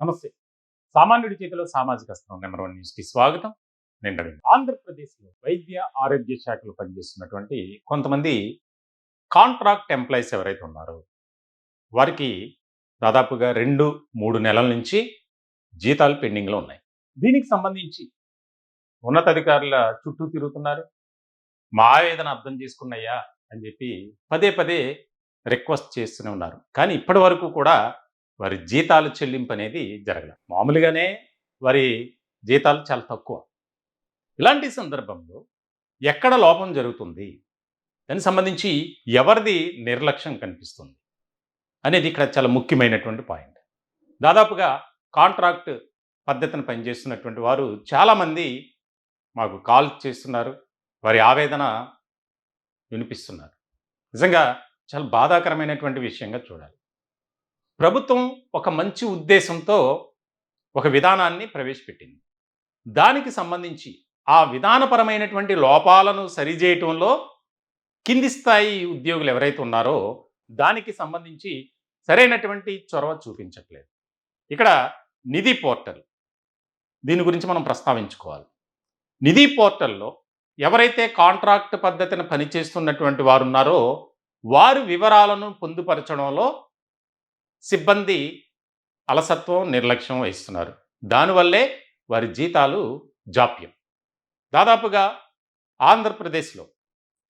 నమస్తే. సామాన్యుడి చేతిలో సామాజిక అస్త్రం నెంబర్ 1 న్యూస్‌కి స్వాగతం. నేను రవీంద్ర. ఆంధ్రప్రదేశ్‌లో వైద్య ఆరోగ్య శాఖలో పనిచేస్తున్నటువంటి కొంతమంది కాంట్రాక్ట్ ఎంప్లాయీస్ ఎవరైతే ఉన్నారో, వారికి దాదాపుగా 2, 3 నెలల నుంచి జీతాలు పెండింగ్‌లో ఉన్నాయి. దీనికి సంబంధించి ఉన్నతాధికారుల చుట్టూ తిరుగుతున్నారు. మా ఆవేదన అర్థం చేసుకున్నయ్యా అని చెప్పి పదే పదే రిక్వెస్ట్ చేస్తూనే ఉన్నారు. కానీ ఇప్పటి వరకు కూడా వారి జీతాలు చెల్లింపు అనేది జరగలేదు. మామూలుగానే వారి జీతాలు చాలా తక్కువ. ఇలాంటి సందర్భంలో ఎక్కడ లోపం జరుగుతుంది? దానికి సంబంధించి ఎవరిది నిర్లక్ష్యం కనిపిస్తుంది? అనేది ఇక్కడ చాలా ముఖ్యమైనటువంటి పాయింట్. దాదాపుగా కాంట్రాక్ట్ పద్ధతిని పనిచేస్తున్నటువంటి వారు చాలామంది మాకు కాల్ చేస్తున్నారు. వారి ఆవేదన వినిపిస్తున్నారు. నిజంగా చాలా బాధాకరమైనటువంటి విషయంగా చూడాలి. ప్రభుత్వం ఒక మంచి ఉద్దేశంతో ఒక విధానాన్ని ప్రవేశపెట్టింది. దానికి సంబంధించి ఆ విధానపరమైనటువంటి లోపాలను సరిచేయటంలో కింది స్థాయి ఉద్యోగులు ఎవరైతే ఉన్నారో దానికి సంబంధించి సరైనటువంటి చొరవ చూపించట్లేదు. ఇక్కడ నిధి పోర్టల్, దీని గురించి మనం ప్రస్తావించుకోవాలి. నిధి పోర్టల్లో ఎవరైతే కాంట్రాక్ట్ పద్ధతిని పనిచేస్తున్నటువంటి వారు ఉన్నారో వారి వివరాలను పొందుపరచడంలో సిబ్బంది అలసత్వం, నిర్లక్ష్యం వహిస్తున్నారు. దానివల్లే వారి జీతాలు జాప్యం. దాదాపుగా ఆంధ్రప్రదేశ్లో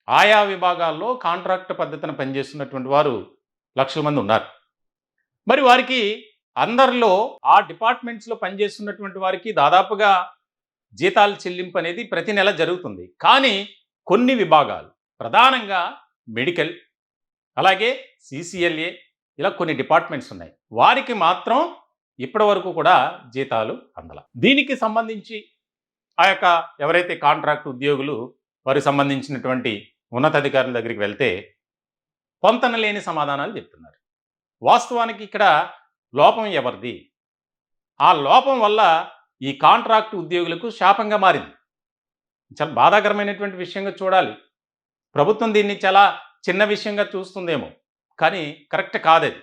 ఆయా విభాగాల్లో కాంట్రాక్ట్ పద్ధతిని పనిచేస్తున్నటువంటి వారు లక్షల మంది ఉన్నారు. మరి వారికి అందరిలో ఆ డిపార్ట్మెంట్స్లో పనిచేస్తున్నటువంటి వారికి దాదాపుగా జీతాలు చెల్లింపు అనేది ప్రతి నెల జరుగుతుంది. కానీ కొన్ని విభాగాలు, ప్రధానంగా మెడికల్, అలాగే సిసిఎల్ఏ, ఇలా కొన్ని డిపార్ట్మెంట్స్ ఉన్నాయి. వారికి మాత్రం ఇప్పటి వరకు కూడా జీతాలు అందల. దీనికి సంబంధించి ఆ యొక్క ఎవరైతే కాంట్రాక్ట్ ఉద్యోగులు వారికి సంబంధించినటువంటి ఉన్నతాధికారుల దగ్గరికి వెళ్తే పొంతనలేని సమాధానాలు చెప్తున్నారు. వాస్తవానికి ఇక్కడ లోపం ఎవరిది? ఆ లోపం వల్ల ఈ కాంట్రాక్ట్ ఉద్యోగులకు శాపంగా మారింది. చాలా బాధాకరమైనటువంటి విషయంగా చూడాలి. ప్రభుత్వం దీన్ని చాలా చిన్న విషయంగా చూస్తుందేమో, కానీ కరెక్ట్ కాదది.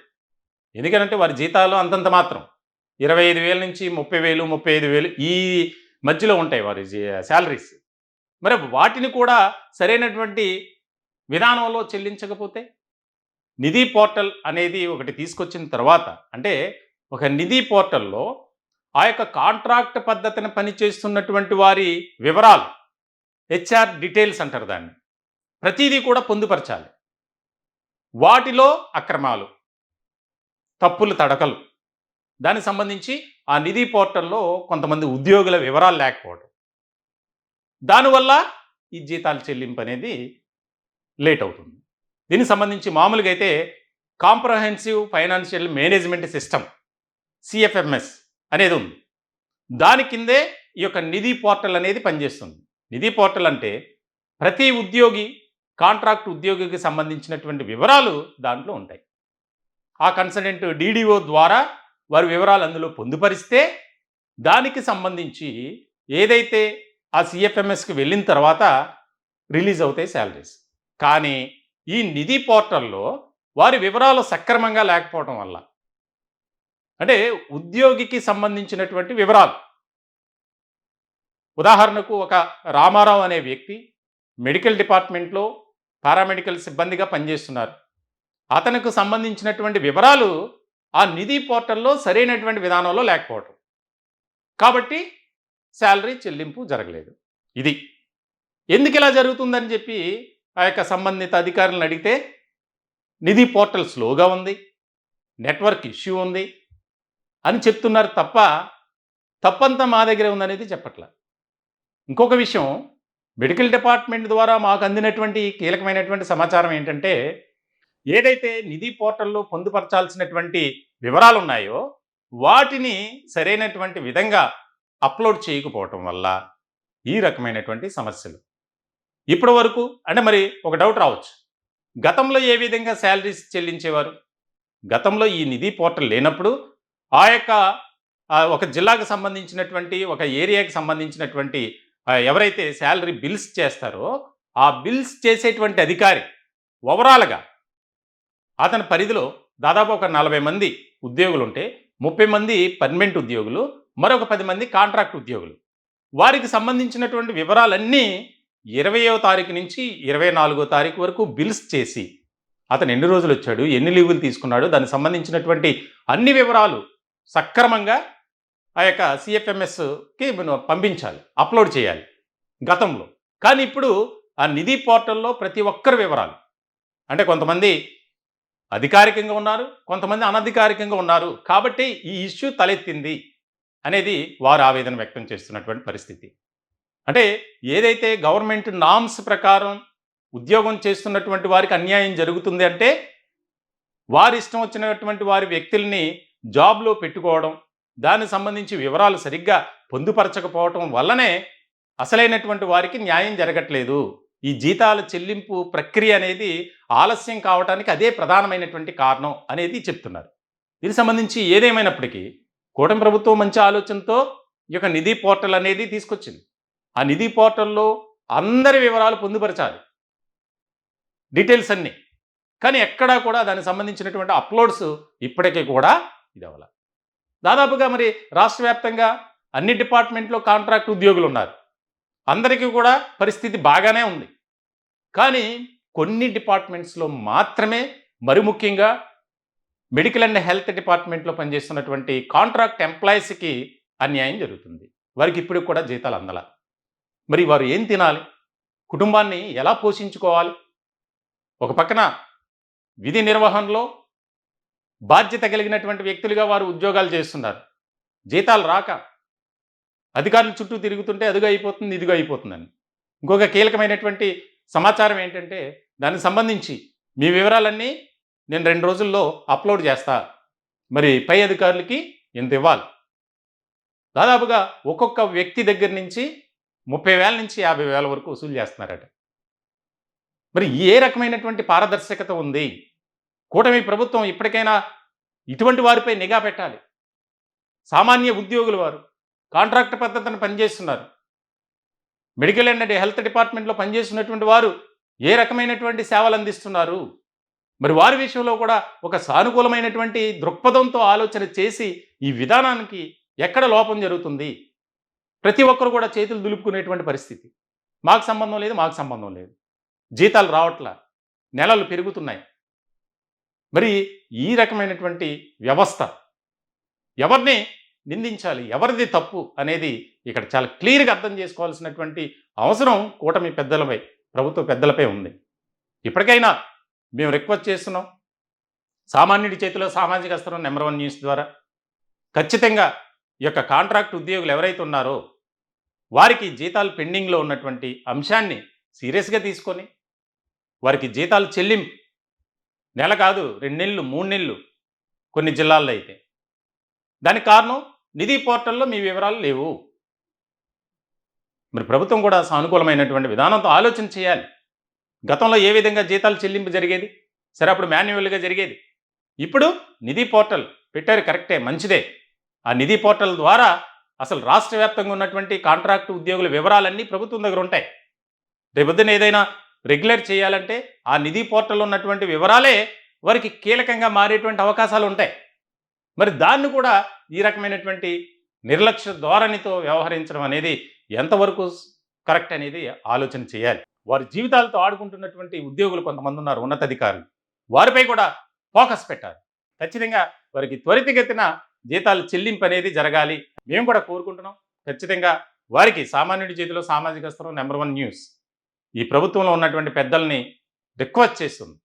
ఎందుకంటే వారి జీతాలు అంతంత మాత్రం 25,000 నుంచి 30,000, 35,000 ఈ మధ్యలో ఉంటాయి వారి శాలరీస్. మరి వాటిని కూడా సరైనటువంటి విధానంలో చెల్లించకపోతే, నిధి పోర్టల్ అనేది ఒకటి తీసుకొచ్చిన తర్వాత, అంటే ఒక నిధి పోర్టల్లో ఆ యొక్క కాంట్రాక్ట్ పద్ధతిని పనిచేస్తున్నటువంటి వారి వివరాలు, హెచ్ఆర్ డీటెయిల్స్ అంటారు దాన్ని, ప్రతిదీ కూడా పొందుపరచాలి. వాటిలో అక్రమాలు, తప్పులు, తడకలు, దానికి సంబంధించి ఆ నిధి పోర్టల్లో కొంతమంది ఉద్యోగుల వివరాలు లేకపోవడం, దానివల్ల ఈ జీతాలు చెల్లింపు అనేది లేట్ అవుతుంది. దీనికి సంబంధించి మామూలుగా అయితే comprehensive financial management system, CFMS అనేది ఉంది. దాని కిందే ఈ యొక్క నిధి పోర్టల్ అనేది పనిచేస్తుంది. నిధి పోర్టల్ అంటే ప్రతి ఉద్యోగి, కాంట్రాక్ట్ ఉద్యోగికి సంబంధించినటువంటి వివరాలు దాంట్లో ఉంటాయి. ఆ కన్సల్టెంట్ డిడిఓ ద్వారా వారి వివరాలు అందులో పొందుపరిస్తే దానికి సంబంధించి ఏదైతే ఆ సిఎఫ్ఎంఎస్కి వెళ్ళిన తర్వాత రిలీజ్ అవుతాయి శాలరీస్. కానీ ఈ నిధి పోర్టల్లో వారి వివరాలు సక్రమంగా లేకపోవడం వల్ల, అంటే ఉద్యోగికి సంబంధించినటువంటి వివరాలు, ఉదాహరణకు ఒక రామారావు అనే వ్యక్తి మెడికల్ డిపార్ట్మెంట్లో పారామెడికల్ సిబ్బందిగా పనిచేస్తున్నారు. అతనికి సంబంధించినటువంటి వివరాలు ఆ నిధి పోర్టల్లో సరైనటువంటి విధానంలో లేకపోవటం, కాబట్టి శాలరీ చెల్లింపు జరగలేదు. ఇది ఎందుకు ఇలా జరుగుతుందని చెప్పి ఆ యొక్క సంబంధిత అధికారులను అడిగితే నిధి పోర్టల్ స్లోగా ఉంది, నెట్వర్క్ ఇష్యూ ఉంది అని చెప్తున్నారు తప్ప తప్పంతా మా దగ్గరే ఉందనేది చెప్పట్ల. ఇంకొక విషయం, మెడికల్ డిపార్ట్మెంట్ ద్వారా మాకు అందినటువంటి కీలకమైనటువంటి సమాచారం ఏంటంటే, ఏదైతే నిధి పోర్టల్లో పొందుపరచాల్సినటువంటి వివరాలు ఉన్నాయో వాటిని సరైనటువంటి విధంగా అప్లోడ్ చేయకపోవటం వల్ల ఈ రకమైనటువంటి సమస్యలు ఇప్పటి వరకు. అంటే మరి ఒక డౌట్ రావచ్చు, గతంలో ఏ విధంగా శాలరీస్ చెల్లించేవారు? గతంలో ఈ నిధి పోర్టల్ లేనప్పుడు ఆ యొక్క ఒక జిల్లాకు సంబంధించినటువంటి, ఒక ఏరియాకి సంబంధించినటువంటి ఎవరైతే శాలరీ బిల్స్ చేస్తారో ఆ బిల్స్ చేసేటువంటి అధికారి ఓవరాల్గా అతని పరిధిలో దాదాపు ఒక 40 మంది ఉద్యోగులు ఉంటే 30 మంది పర్మనెంట్ ఉద్యోగులు, మరొక 10 మంది కాంట్రాక్ట్ ఉద్యోగులు. వారికి సంబంధించినటువంటి వివరాలన్నీ 20వ తారీఖు నుంచి 24వ తారీఖు వరకు బిల్స్ చేసి, అతను ఎన్ని రోజులు వచ్చాడు, ఎన్ని లీవులు తీసుకున్నాడు, దానికి సంబంధించినటువంటి అన్ని వివరాలు సక్రమంగా ఆ యొక్క సిఎఫ్ఎంఎస్కి మనం పంపించాలి, అప్లోడ్ చేయాలి గతంలో. కానీ ఇప్పుడు ఆ నిధి పోర్టల్లో ప్రతి ఒక్కరి వివరాలు, అంటే కొంతమంది అధికారికంగా ఉన్నారు, కొంతమంది అనధికారికంగా ఉన్నారు, కాబట్టి ఈ ఇష్యూ తలెత్తింది అనేది వారు ఆవేదన వ్యక్తం చేస్తున్నటువంటి పరిస్థితి. అంటే ఏదైతే గవర్నమెంట్ నామ్స్ ప్రకారం ఉద్యోగం చేస్తున్నటువంటి వారికి అన్యాయం జరుగుతుంది అంటే, వారి ఇష్టం వచ్చినటువంటి వారి వ్యక్తుల్ని జాబ్లో పెట్టుకోవడం, దానికి సంబంధించి వివరాలు సరిగ్గా పొందుపరచకపోవటం వల్లనే అసలైనటువంటి వారికి న్యాయం జరగట్లేదు. ఈ జీతాల చెల్లింపు ప్రక్రియ అనేది ఆలస్యం కావడానికి అదే ప్రధానమైనటువంటి కారణం అనేది చెప్తున్నారు. దీనికి సంబంధించి ఏదేమైనప్పటికీ కూటమి ప్రభుత్వం మంచి ఆలోచనతో ఈ యొక్క నిధి పోర్టల్ అనేది తీసుకొచ్చింది. ఆ నిధి పోర్టల్లో అందరి వివరాలు పొందుపరచాలి, డీటెయిల్స్ అన్నీ. కానీ ఎక్కడా కూడా దానికి సంబంధించినటువంటి అప్లోడ్స్ ఇప్పటికీ కూడా ఇది అవ్వాలి. దాదాపుగా మరి రాష్ట్ర వ్యాప్తంగా అన్ని డిపార్ట్మెంట్లో కాంట్రాక్ట్ ఉద్యోగులు ఉన్నారు, అందరికీ కూడా పరిస్థితి బాగానే ఉంది. కానీ కొన్ని డిపార్ట్మెంట్స్లో మాత్రమే, మరి ముఖ్యంగా మెడికల్ అండ్ హెల్త్ డిపార్ట్మెంట్లో పనిచేస్తున్నటువంటి కాంట్రాక్ట్ ఎంప్లాయీస్కి అన్యాయం జరుగుతుంది. వారికి ఇప్పుడు కూడా జీతాలు అందల. మరి వారు ఏం తినాలి, కుటుంబాన్ని ఎలా పోషించుకోవాలి? ఒక పక్కన విధి నిర్వహణలో బాధ్యత కలిగినటువంటి వ్యక్తులుగా వారు ఉద్యోగాలు చేస్తున్నారు, జీతాలు రాక అధికారుల చుట్టూ తిరుగుతుంటే అదిగో అయిపోతుంది, ఇదిగో అయిపోతుందని. ఇంకొక కీలకమైనటువంటి సమాచారం ఏంటంటే, దానికి సంబంధించి మీ వివరాలన్నీ నేను 2 రోజుల్లో అప్లోడ్ చేస్తా, మరి పై అధికారులకి ఎంత ఇవ్వాలి. దాదాపుగా ఒక్కొక్క వ్యక్తి దగ్గర నుంచి 30,000 నుంచి 50,000 వరకు వసూలు చేస్తున్నారట. మరి ఏ రకమైనటువంటి పారదర్శకత ఉంది? కూటమి ప్రభుత్వం ఇప్పటికైనా ఇటువంటి వారిపై నిఘా పెట్టాలి. సామాన్య ఉద్యోగులు వారు కాంట్రాక్ట్ పద్ధతిని పనిచేస్తున్నారు. మెడికల్ అండ్ హెల్త్ డిపార్ట్మెంట్లో పనిచేస్తున్నటువంటి వారు ఏ రకమైనటువంటి సేవలు అందిస్తున్నారు? మరి వారి విషయంలో కూడా ఒక సానుకూలమైనటువంటి దృక్పథంతో ఆలోచన చేసి ఈ విధానానికి ఎక్కడ లోపం జరుగుతుంది? ప్రతి ఒక్కరు కూడా చేతులు దులుపుకునేటువంటి పరిస్థితి. మాకు సంబంధం లేదు, మాకు సంబంధం లేదు, జీతాలు రావట్లా, నెలలు పెరుగుతున్నాయి. మరి ఈ రకమైనటువంటి వ్యవస్థ ఎవరిని నిందించాలి, ఎవరిది తప్పు అనేది ఇక్కడ చాలా క్లియర్గా అర్థం చేసుకోవాల్సినటువంటి అవసరం కూటమి పెద్దలపై, ప్రభుత్వ పెద్దలపై ఉంది. ఇప్పటికైనా మేము రిక్వెస్ట్ చేస్తున్నాం, సామాన్యుడి చేతిలో సామాజిక అస్త్రం నెంబర్ 1 న్యూస్ ద్వారా ఖచ్చితంగా ఈ యొక్క కాంట్రాక్ట్ ఉద్యోగులు ఎవరైతే ఉన్నారో వారికి జీతాలు పెండింగ్లో ఉన్నటువంటి అంశాన్ని సీరియస్గా తీసుకొని వారికి జీతాలు చెల్లింపు నెల కాదు, 2 నెలలు, 3 నెలలు కొన్ని జిల్లాల్లో అయితే. దానికి కారణం నిధి పోర్టల్లో మీ వివరాలు లేవు. మరి ప్రభుత్వం కూడా సానుకూలమైనటువంటి విధానంతో ఆలోచన చేయాలి. గతంలో ఏ విధంగా జీతాలు చెల్లింపు జరిగేది? సరే, అప్పుడు మాన్యువల్గా జరిగేది. ఇప్పుడు నిధి పోర్టల్ పెట్టారు, కరెక్టే, మంచిదే. ఆ నిధి పోర్టల్ ద్వారా అసలు రాష్ట్ర వ్యాప్తంగా ఉన్నటువంటి కాంట్రాక్ట్ ఉద్యోగుల వివరాలన్నీ ప్రభుత్వం దగ్గర ఉంటాయి. రేపొద్దున ఏదైనా రెగ్యులర్ చేయాలంటే ఆ నిధి పోర్టల్లో ఉన్నటువంటి వివరాలే వారికి కీలకంగా మారేటువంటి అవకాశాలు ఉంటాయి. మరి దాన్ని కూడా ఈ రకమైనటువంటి నిర్లక్ష్య ధోరణితో వ్యవహరించడం అనేది ఎంతవరకు కరెక్ట్ అనేది ఆలోచన చేయాలి. వారి జీవితాలతో ఆడుకుంటున్నటువంటి ఉద్యోగులు కొంతమంది ఉన్నారు, ఉన్నతాధికారులు. వారిపై కూడా ఫోకస్ పెట్టాలి. ఖచ్చితంగా వారికి త్వరితగతిన జీతాలు చెల్లింపు అనేది జరగాలి. మేము కూడా కోరుకుంటున్నాం. ఖచ్చితంగా వారికి సామాన్యుడి చేతిలో సామాజిక అస్త్రం నెంబర్ 1 న్యూస్ ఈ ప్రభుత్వంలో ఉన్నటువంటి పెద్దల్ని రిక్వెస్ట్ చేస్తుంది.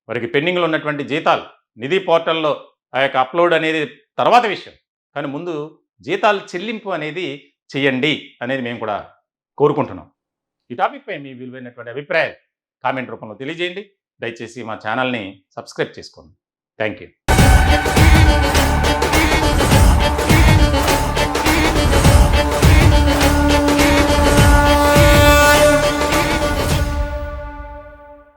వారికి పెండింగ్లో ఉన్నటువంటి జీతాలు నిధి పోర్టల్లో ఆ యొక్క అప్లోడ్ అనేది తర్వాత విషయం, కానీ ముందు జీతాలు చెల్లింపు అనేది చేయండి అనేది మేము కూడా కోరుకుంటున్నాం. ఈ టాపిక్పై మీ విలువైనటువంటి అభిప్రాయాలు కామెంట్ రూపంలో తెలియజేయండి. దయచేసి మా ఛానల్ని సబ్స్క్రైబ్ చేసుకోండి. Thank you.